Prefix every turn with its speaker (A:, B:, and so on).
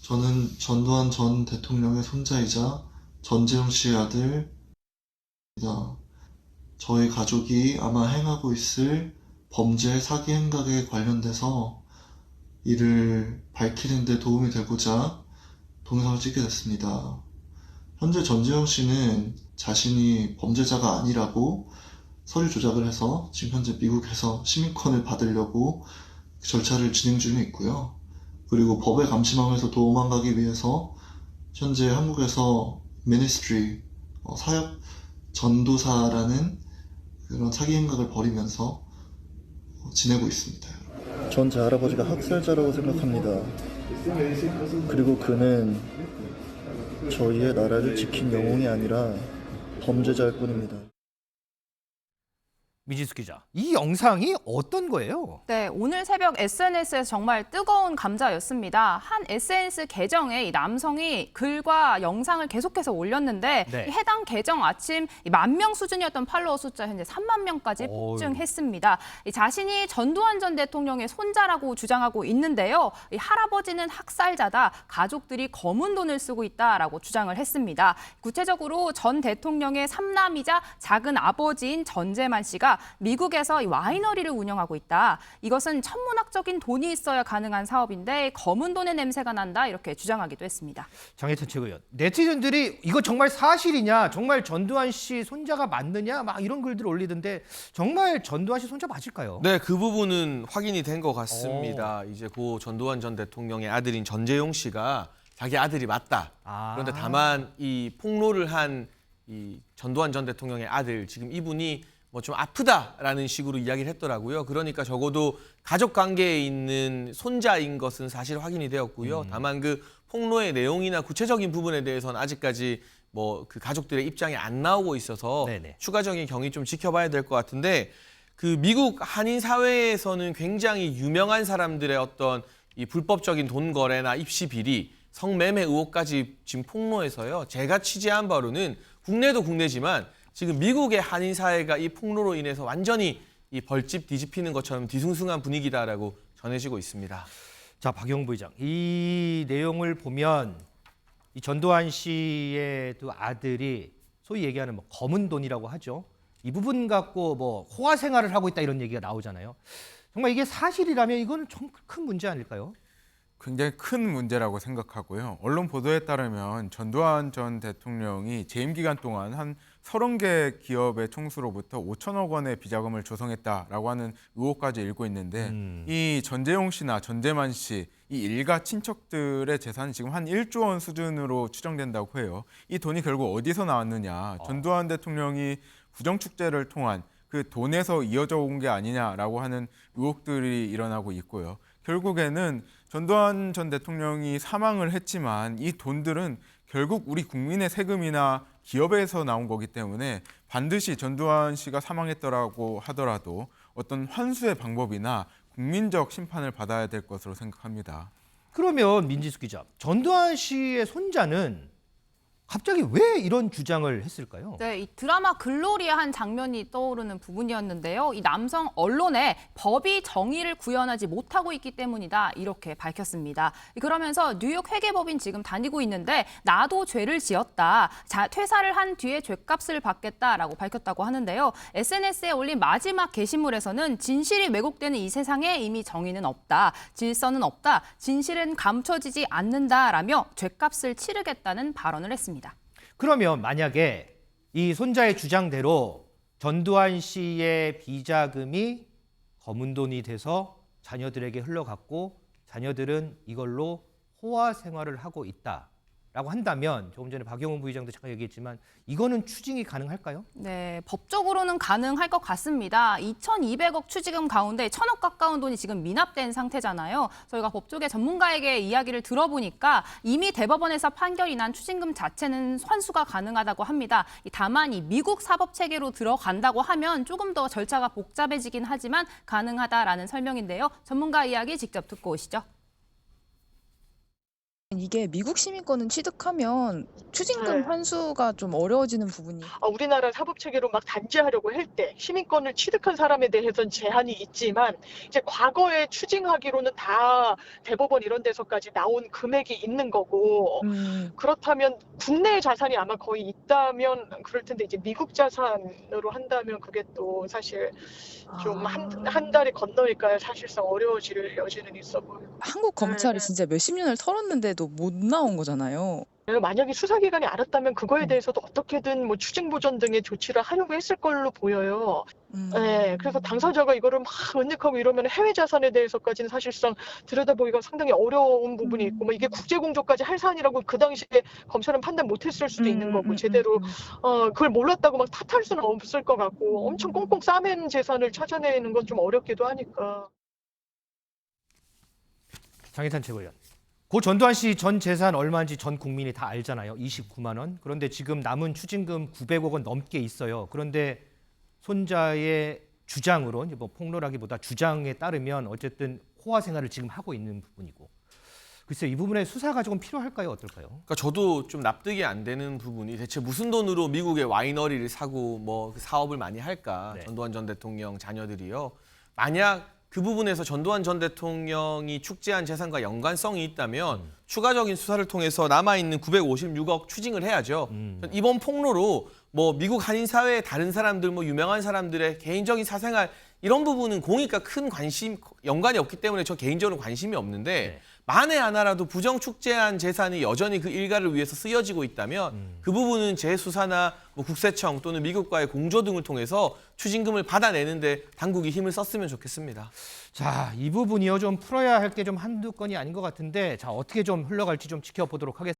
A: 저는 전두환 전 대통령의 손자이자 전재용 씨의 아들입니다. 저희 가족이 아마 행하고 있을 범죄 사기 행각에 관련돼서 이를 밝히는 데 도움이 되고자 동영상을 찍게 됐습니다. 현재 전재용 씨는 자신이 범죄자가 아니라고 서류 조작을 해서 지금 현재 미국에서 시민권을 받으려고 절차를 진행 중에 있고요. 그리고 법의 감시망에서 도망가기 위해서 현재 한국에서 미니스트리, 사역 전도사라는 그런 사기 행각을 벌이면서 지내고 있습니다. 전 제 할아버지가 학살자라고 생각합니다. 그리고 그는 저희의 나라를 지킨 영웅이 아니라 범죄자일 뿐입니다.
B: 미지수 기자, 이 영상이 어떤 거예요?
C: 네, 오늘 새벽 SNS에서 정말 뜨거운 감자였습니다. 한 SNS 계정에 이 남성이 글과 영상을 계속해서 올렸는데
B: 네.
C: 이 해당 계정 아침 10,000명 수준이었던 팔로워 숫자 현재 30,000명까지 폭증했습니다. 이 자신이 전두환 전 대통령의 손자라고 주장하고 있는데요. 이 할아버지는 학살자다, 가족들이 검은 돈을 쓰고 있다라고 주장을 했습니다. 구체적으로 전 대통령의 삼남이자 작은 아버지인 전재만 씨가 미국에서 이 와이너리를 운영하고 있다. 이것은 천문학적인 돈이 있어야 가능한 사업인데 검은 돈의 냄새가 난다. 이렇게 주장하기도 했습니다.
B: 장혜찬 최고위원, 네티즌들이 이거 정말 사실이냐, 정말 전두환 씨 손자가 맞느냐, 막 이런 글들을 올리던데 정말 전두환 씨 손자 맞을까요?
D: 네, 그 부분은 확인이 된 것 같습니다. 이제 고 전두환 전 대통령의 아들인 전재용 씨가 자기 아들이 맞다. 그런데 다만 이 폭로를 한 이 전두환 전 대통령의 아들, 지금 이분이 뭐 좀 아프다라는 식으로 이야기를 했더라고요. 그러니까 적어도 가족 관계에 있는 손자인 것은 사실 확인이 되었고요. 다만 그 폭로의 내용이나 구체적인 부분에 대해서는 아직까지 뭐 그 가족들의 입장이 안 나오고 있어서
B: 네네.
D: 추가적인 경위 좀 지켜봐야 될 것 같은데, 그 미국 한인 사회에서는 굉장히 유명한 사람들의 어떤 이 불법적인 돈 거래나 입시 비리, 성매매 의혹까지 지금 폭로해서요. 제가 취재한 바로는 국내도 국내지만 지금 미국의 한인 사회가 이 폭로로 인해서 완전히 이 벌집 뒤집히는 것처럼 뒤숭숭한 분위기다라고 전해지고 있습니다.
B: 자, 박용 부의장, 이 내용을 보면 이 전두환 씨의 두 아들이 소위 얘기하는 뭐 검은 돈이라고 하죠. 이 부분 갖고 뭐 호화 생활을 하고 있다 이런 얘기가 나오잖아요. 정말 이게 사실이라면 이거는 좀 큰 문제 아닐까요?
E: 굉장히 큰 문제라고 생각하고요. 언론 보도에 따르면 전두환 전 대통령이 재임 기간 동안 한 30개 기업의 총수로부터 5천억 원의 비자금을 조성했다라고 하는 의혹까지 일고 있는데 이 전재용 씨나 전재만 씨, 이 일가 친척들의 재산이 지금 한 1조 원 수준으로 추정된다고 해요. 이 돈이 결국 어디서 나왔느냐. 전두환 대통령이 부정축제를 통한 그 돈에서 이어져 온 게 아니냐라고 하는 의혹들이 일어나고 있고요. 결국에는 전두환 전 대통령이 사망을 했지만 이 돈들은 결국 우리 국민의 세금이나 기업에서 나온 거기 때문에 반드시 전두환 씨가 사망했더라고 하더라도 어떤 환수의 방법이나 국민적 심판을 받아야 될 것으로 생각합니다.
B: 그러면 민지수 기자, 전두환 씨의 손자는 갑자기 왜 이런 주장을 했을까요?
C: 네, 이 드라마 글로리의 한 장면이 떠오르는 부분이었는데요. 이 남성 언론에 법이 정의를 구현하지 못하고 있기 때문이다. 이렇게 밝혔습니다. 그러면서 뉴욕 회계법인 지금 다니고 있는데 나도 죄를 지었다. 퇴사를 한 뒤에 죄값을 받겠다라고 밝혔다고 하는데요. SNS에 올린 마지막 게시물에서는 진실이 왜곡되는 이 세상에 이미 정의는 없다. 질서는 없다. 진실은 감춰지지 않는다라며 죄값을 치르겠다는 발언을 했습니다.
B: 그러면 만약에 이 손자의 주장대로 전두환 씨의 비자금이 검은 돈이 돼서 자녀들에게 흘러갔고 자녀들은 이걸로 호화 생활을 하고 있다라고 한다면, 조금 전에 박용훈 부의장도 잠깐 얘기했지만 이거는 추징이 가능할까요?
C: 네, 법적으로는 가능할 것 같습니다. 2,200억 추지금 가운데 1,000억 가까운 돈이 지금 미납된 상태잖아요. 저희가 법조계 전문가에게 이야기를 들어보니까 이미 대법원에서 판결이 난 추징금 자체는 환수가 가능하다고 합니다. 다만 이 미국 사법 체계로 들어간다고 하면 조금 더 절차가 복잡해지긴 하지만 가능하다라는 설명인데요. 전문가 이야기 직접 듣고 오시죠.
F: 이게 미국 시민권을 취득하면 추징금
G: 네.
F: 환수가 좀 어려워지는 부분이
G: 우리나라 사법 체계로 막 단죄하려고 할 때 시민권을 취득한 사람에 대해서는 제한이 있지만 이제 과거에 추징하기로는 다 대법원 이런 데서까지 나온 금액이 있는 거고 그렇다면 국내 자산이 아마 거의 있다면 그럴 텐데 이제 미국 자산으로 한다면 그게 또 사실 좀 한 달이 건너니까 사실상 어려워질 여지는 있어 보여요.
F: 한국 검찰이
G: 네.
F: 진짜 몇십 년을 털었는데도 못 나온 거잖아요.
G: 만약에 수사기관이 알았다면 그거에 대해서도 어떻게든 뭐 추징보전 등의 조치를 하려고 했을 걸로 보여요. 네, 그래서 당사자가 이거를 막 은닉하고 이러면 해외 자산에 대해서까지는 사실상 들여다보기가 상당히 어려운 부분이 있고, 뭐 이게 국제공조까지 할 사안이라고 그 당시에 검찰은 판단 못했을 수도 있는 거고, 제대로 그걸 몰랐다고 막 탓할 수는 없을 것 같고, 엄청 꽁꽁 싸맨 재산을 찾아내는 건 좀 어렵기도 하니까.
B: 장희찬 최고위원. 고 전두환 씨 전 재산 얼마인지 전 국민이 다 알잖아요. 29만 원. 그런데 지금 남은 추징금 900억 원 넘게 있어요. 그런데 손자의 주장으로, 뭐 폭로라기보다 주장에 따르면 어쨌든 호화 생활을 지금 하고 있는 부분이고. 글쎄 이 부분에 수사가 조금 필요할까요? 어떨까요?
D: 그러니까 저도 좀 납득이 안 되는 부분이 대체 무슨 돈으로 미국의 와이너리를 사고 뭐 사업을 많이 할까?
B: 네.
D: 전두환 전 대통령 자녀들이요. 만약 그 부분에서 전두환 전 대통령이 축제한 재산과 연관성이 있다면 추가적인 수사를 통해서 남아있는 956억 추징을 해야죠. 이번 폭로로 뭐 미국 한인 사회의 다른 사람들, 뭐 유명한 사람들의 개인적인 사생활 이런 부분은 공익과 큰 연관이 없기 때문에 저 개인적으로 관심이 없는데
B: 네.
D: 만에 하나라도 부정 축제한 재산이 여전히 그 일가를 위해서 쓰여지고 있다면 그 부분은 재수사나 뭐 국세청 또는 미국과의 공조 등을 통해서 추징금을 받아내는데 당국이 힘을 썼으면 좋겠습니다.
B: 자, 이 부분이요 좀 풀어야 할 게 좀 한두 건이 아닌 것 같은데 자 어떻게 좀 흘러갈지 좀 지켜보도록 하겠습니다.